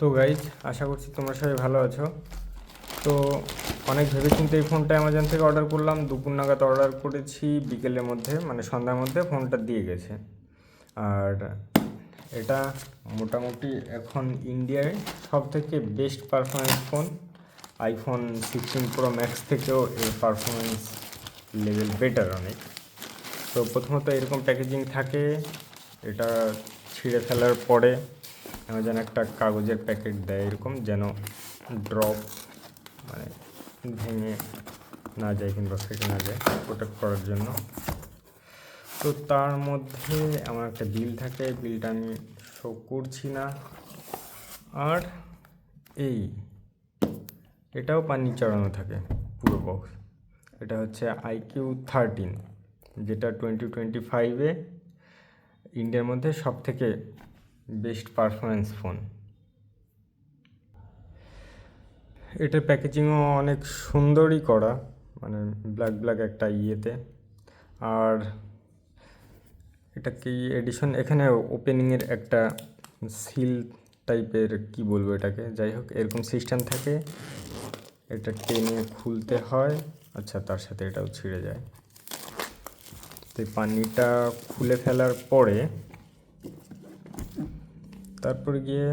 তো গাইজ, আশা করছি তোমরা সবাই ভালো আছো। তো অনেক ভেবেচিন্তে এই ফোনটা অ্যামাজন থেকে অর্ডার করলাম। দুপুর নাগাদ অর্ডার করেছি, বিকেলের মধ্যে মানে সন্ধ্যার মধ্যে ফোনটা দিয়ে গেছে। আর এটা মোটামুটি এখন ইন্ডিয়ায় সব থেকে best performance phone. IPhone 16 Pro Max থেকেও এর পারফরমেন্স লেভেল বেটার অনেক। তো প্রথমত এরকম প্যাকেজিং থাকে। এটা ছিঁড়ে ফেলার পরে অ্যামাজন একটা কাগজের প্যাকেট দেয় এরকম, যেন ড্রপ মানে ভেঙে না যায় কিংবা ফেটে না যায়, প্রোটেক্ট করার জন্য। তো তার মধ্যে আমার একটা বিল থাকে, বিলটা আমি শো করছি না। আর এটাও পানি চড়ানো থাকে পুরো বক্স। এটা হচ্ছে IQ13, যেটা 2025-এ ইন্ডিয়ার মধ্যে সব থেকে বেস্ট পারফরমেন্স ফোন। এটার প্যাকেজিংও অনেক সুন্দরই করা, মানে ব্ল্যাক ব্ল্যাক একটা ইয়েতে। আর এটা কি এডিশন, এখানে ওপেনিংয়ের একটা সিল টাইপের, কি বলবো এটাকে, যাই হোক এরকম সিস্টেম থাকে। এটা টেনে খুলতে হয়। আচ্ছা, তার সাথে এটাও ছিঁড়ে যায়। তো পানিটা খুলে ফেলার পরে তারপরে গিয়ে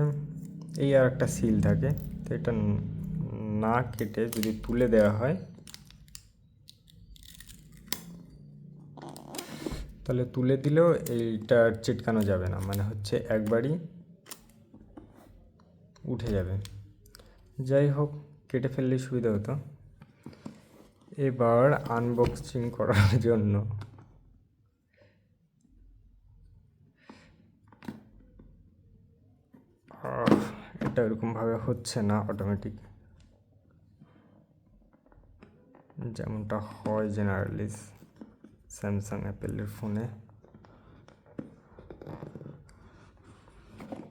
এই আর একটা সিল থাকে। তো এটা না কেটে যদি তুলে দেওয়া হয় তাহলে তুলে দিলেও এইটা চিটকানো যাবে না, মানে হচ্ছে একবারই উঠে যাবে। যাই হোক, কেটে ফেললেই সুবিধা হতো। এবার আনবক্সিং করার জন্য এটা এরকমভাবে হচ্ছে না অটোমেটিক, যেমনটা হয় জেনারেলি স্যামসাং অ্যাপেলের ফোনে।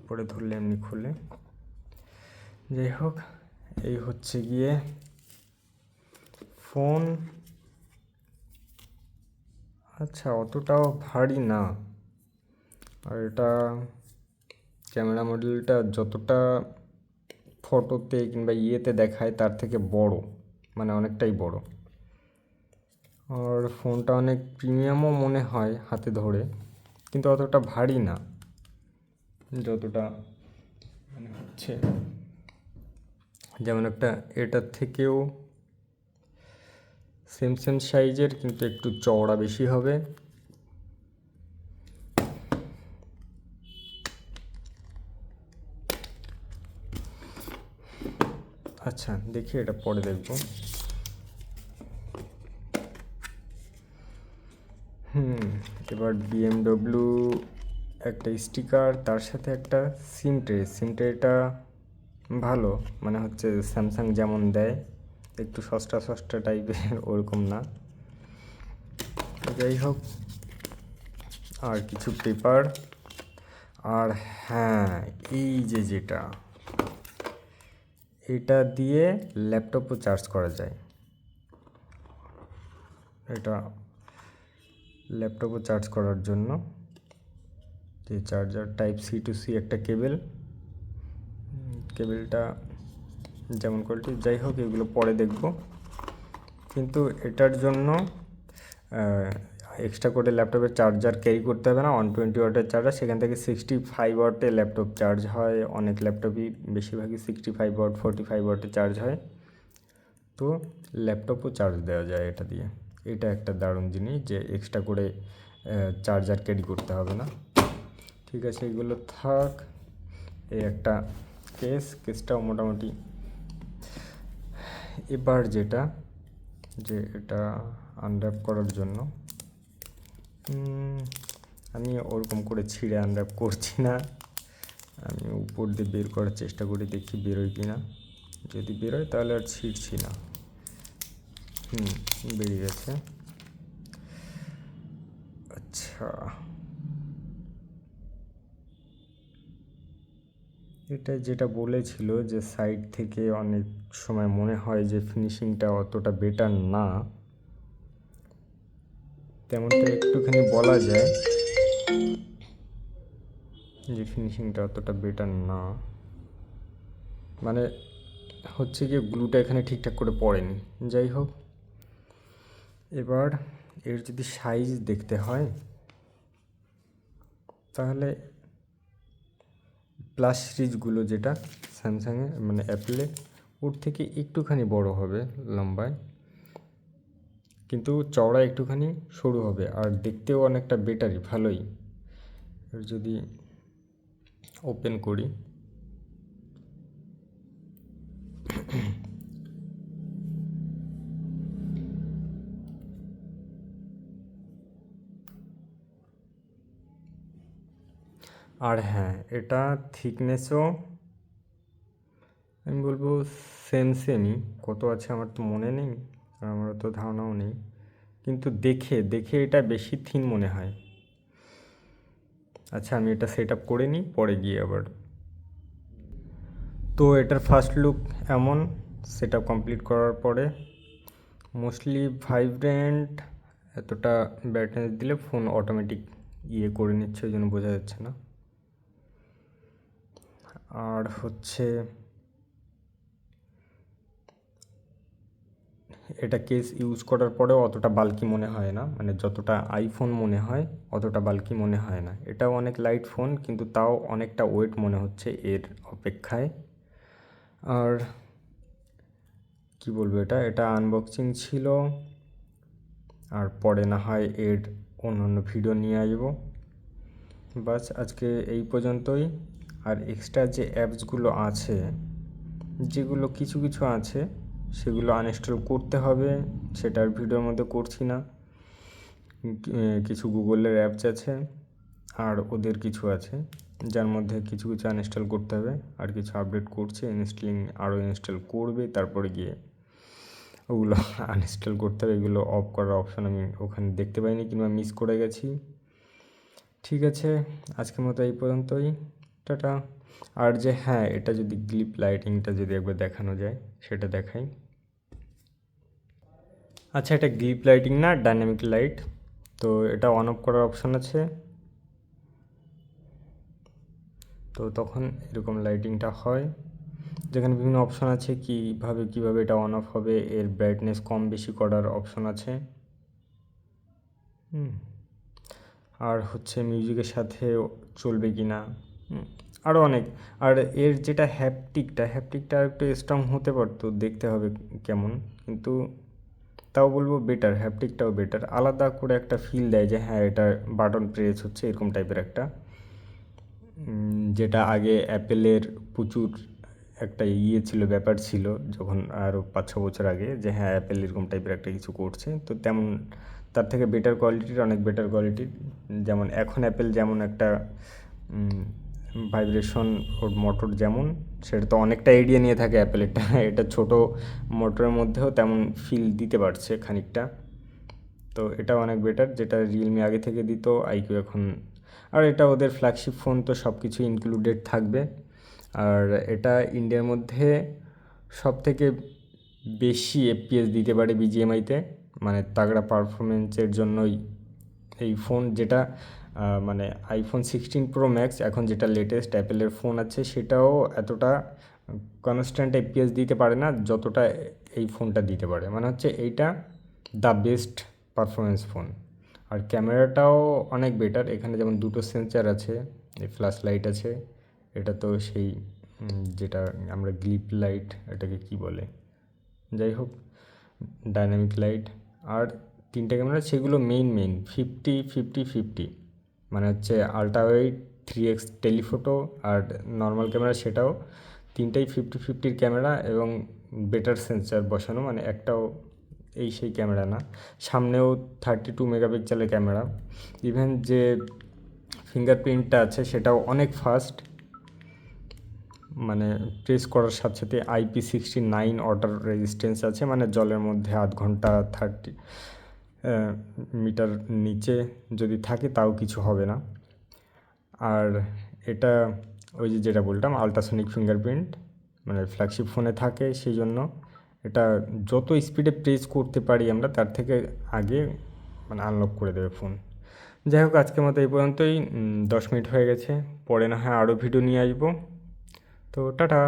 পরে ধরলে এমনি খুলে। যাই হোক, এই হচ্ছে গিয়ে ফোন। আচ্ছা, অতটাও ভারী না। আর এটা ক্যামেরা মডেলটা যতটা ফটোতে কিংবা ইয়েতে দেখায় তার থেকে বড়, মানে অনেকটাই বড়। আর ফোনটা অনেক প্রিমিয়ামও মনে হয় হাতে ধরে, কিন্তু অতটা ভারী না যতটা মানে হচ্ছে। যেমন একটা এটার থেকেও সেম সেম সাইজের, কিন্তু একটু চওড়া বেশি হবে। আচ্ছা, দেখি এটা পরে দেখব। এবার BMW একটা স্টিকার, তার সাথে একটা সিম ট্রেটা ভালো, মানে হচ্ছে স্যামসাং যেমন দেয়, একটু সস্তা সস্তা টাইপের ওরকম না। যাই হোক, আর কিছু পেপার। আর হ্যাঁ, এই যেটা এটা দিয়ে ল্যাপটপও চার্জ করা যায়। এটা ল্যাপটপও চার্জ করার জন্য যে চার্জার Type-C to C একটা কেবেলটা যেমন কোয়ালিটি। যাই হোক, এগুলো পরে দেখব। কিন্তু এটার জন্য এক্সট্রা করে ল্যাপটপের চার্জার ক্যারি করতে হবে না। 120 ওয়াটের চার্জার, সেখান থেকে 65 ওয়াটে ল্যাপটপ চার্জ হয়। অনেক ল্যাপটপই, বেশিরভাগই 65 ওয়াট 45 ওয়াটে চার্জ হয়। তো ল্যাপটপও চার্জ দেওয়া যায় এটা দিয়ে। এটা একটা দারুণ জিনিস যে এক্সট্রা করে চার্জার ক্যারি করতে হবে না। ঠিক আছে, এগুলো থাক। এই একটা কেসটাও মোটামুটি। এবার যেটা, যে এটা আনর্যাপ করার জন্য আমি ওরকম করে ছিঁড়ে আনর্যাপ করছি না। আমি উপর দিয়ে বের করার চেষ্টা করি, দেখি বেরোয় কি না। যদি বেরোয় তাহলে আর ছিঁড়ছি না। বেরিয়ে গেছে। আচ্ছা, এটা যেটা বলেছিল যে সাইড থেকে অনেক সময় মনে হয় যে ফিনিশিংটা অতটা বেটার না, তেমনটা একটুখানি বলা যায় যে ফিনিশিংটা অতটা বেটার না। মানে হচ্ছে গিয়ে গ্লুটা এখানে ঠিকঠাক করে পড়েনি। যাই হোক, এবার এর যদি সাইজ দেখতে হয় তাহলে প্লাস সিরিজগুলো যেটা স্যামসাংয়ে মানে অ্যাপেলে, ওর থেকে একটুখানি বড় হবে লম্বায়, কিন্তু চওড়া একটুখানি সরু হবে, আর দেখতেও অনেকটা বেটারই, ভালোই। এর যদি ওপেন করি, আর হ্যাঁ, এটা থিকনেসও আমি বলবো সেমই। কত আছে আমার তো মনে নেই, আর আমারও তো ধারণাও নেই, কিন্তু দেখে দেখে এটা বেশি থিন মনে হয়। আচ্ছা, আমি এটা সেট আপ করে নিই, পরে গিয়ে আবার। তো এটার ফার্স্ট লুক এমন। সেট আপ কমপ্লিট করার পরে মোস্টলি ভাইব্রেন্ট, এতটা ব্রাইটনেস দিলে ফোন অটোমেটিক করে নিচ্ছে, ওই জন্য বোঝা যাচ্ছে না। আর হচ্ছে এটা কেস ইউজ করার পরেও অতটা বাল্কি মনে হয় না, মানে যতটা আইফোন মনে হয় অতটা বাল্কি মনে হয় না। এটাও অনেক লাইট ফোন, কিন্তু তাও অনেকটা ওয়েট মনে হচ্ছে এর অপেক্ষায়। আর কি বলবো, এটা এটা আনবক্সিং ছিল, আর পরে না হয় এর অন্য ভিডিও নিয়ে আসবো। বাস আজকে এই পর্যন্তই। আর এক্সট্রা যে অ্যাপসগুলো আছে, যেগুলো কিছু কিছু আছে সেগুলো আনইনস্টল করতে হবে, সেটার ভিডিওর মধ্যে করছি না। কিছু গুগলের অ্যাপস আছে, আর ওদের কিছু আছে যার মধ্যে কিছু কিছু আনইনস্টল করতে হবে, আর কিছু আপডেট করছে, ইনস্টলিং আরও ইনস্টল করবে, তারপরে গিয়ে ওগুলো আনইনস্টল করতে হবে। এগুলো অফ করার অপশান আমি ওখানে দেখতে পাইনি, কিংবা মিস করে গেছি। ঠিক আছে, আজকের মতো এই পর্যন্তই, টাটা। আর যে হ্যাঁ, এটা যদি গ্লিপ লাইটিংটা যদি একবার দেখানো যায়, সেটা দেখাই। আচ্ছা, এটা গ্লিপ লাইটিং না, ডাইনামিক লাইট। তো এটা অন অফ করার অপশান আছে, তো তখন এরকম লাইটিংটা হয়, যেখানে বিভিন্ন অপশান আছে কীভাবে এটা অন অফ হবে, এর ব্রাইটনেস কম বেশি করার অপশান আছে। আর হচ্ছে মিউজিকের সাথে চলবে কি না, আরও অনেক। আর এর যেটা হ্যাপটিকটা একটু স্ট্রং হতে পারতো, দেখতে হবে কেমন, কিন্তু তাও বলবো বেটার, হ্যাপটিকটাও বেটার, আলাদা করে একটা ফিল দেয় যে হ্যাঁ, এটা বাটন প্রেস হচ্ছে, এরকম টাইপের একটা, যেটা আগে অ্যাপেলের প্রচুর একটা ছিল, ব্যাপার ছিল যখন আরও 5-6 বছর আগে, যে হ্যাঁ, অ্যাপেল এরকম টাইপের একটা কিছু করছে। তো তেমন তার থেকে বেটার কোয়ালিটির, অনেক বেটার কোয়ালিটির। যেমন এখন অ্যাপেল যেমন একটা ভাইব্রেশন ওর মোটর, যেমন সেটা তো অনেকটা এড়িয়ে নিয়ে থাকে অ্যাপেলেরটা, এটা ছোট মোটরের মধ্যেও তেমন ফিল দিতে পারছে খানিকটা। তো এটা অনেক বেটার, যেটা রিয়েলমি আগে থেকে দিত, আইকিউ এখন। আর এটা ওদের ফ্ল্যাগশিপ ফোন, তো সব কিছু ইনক্লুডেড থাকবে। আর এটা ইন্ডিয়ার মধ্যে সব থেকে বেশি এফপিএস দিতে পারে বিজিএমআইতে, মানে তাগড়া পারফরমেন্সের জন্যই এই ফোন, যেটা মানে আইফোন 16 প্রো ম্যাক্স এখন যেটা লেটেস্ট অ্যাপেলের ফোন আছে, সেটাও এতটা কনস্ট্যান্ট এফপিএস দিতে পারে না যতটা এই ফোনটা দিতে পারে। মানে হচ্ছে এইটা দ্য বেস্ট পারফরমেন্স ফোন। আর ক্যামেরাটাও অনেক বেটার, এখানে যেমন দুটো সেন্সার আছে, এই ফ্ল্যাশ লাইট আছে, এটা তো সেই যেটা আমরা গ্লিপ লাইট, এটাকে কি বলে, যাই হোক, ডাইনামিক লাইট। আর তিনটে ক্যামেরা, সেগুলো মেইন 50-50-50, মানে হচ্ছে আলট্রা ওয়াইড, 3x টেলিফোটো, আর নর্মাল ক্যামেরা, সেটাও তিনটাই 50-50 ক্যামেরা, এবং বেটার সেন্সার বসানো, মানে একটাও সেই ক্যামেরা না। সামনেও 32 মেগাপিক্সেলের ক্যামেরা। ইভেন যে ফিঙ্গারপ্রিন্টটা আছে সেটাও অনেক ফাস্ট, মানে প্রেস করার সাথে সাথে IP69 ওয়াটার রেজিস্ট্যান্স আছে, মানে জলের মধ্যে আধ ঘন্টা 30 মিটার নিচে যদি থাকে তাও কিছু হবে না। আর এটা ওই যেটা বললাম, আল্ট্রাসনিক ফিঙ্গারপ্রিন্ট, মানে ফ্ল্যাগশিপ ফোনে থাকে, সেই জন্য এটা যত স্পিডে প্রেস করতে পারি আমরা, তার থেকে আগে মানে আনলক করে দেবে ফোন। যাই হোক, আজকের মতো এই পর্যন্তই, 10 মিনিট হয়ে গেছে, পরে না হয় আরও ভিডিও নিয়ে আসবো। তো টাটা।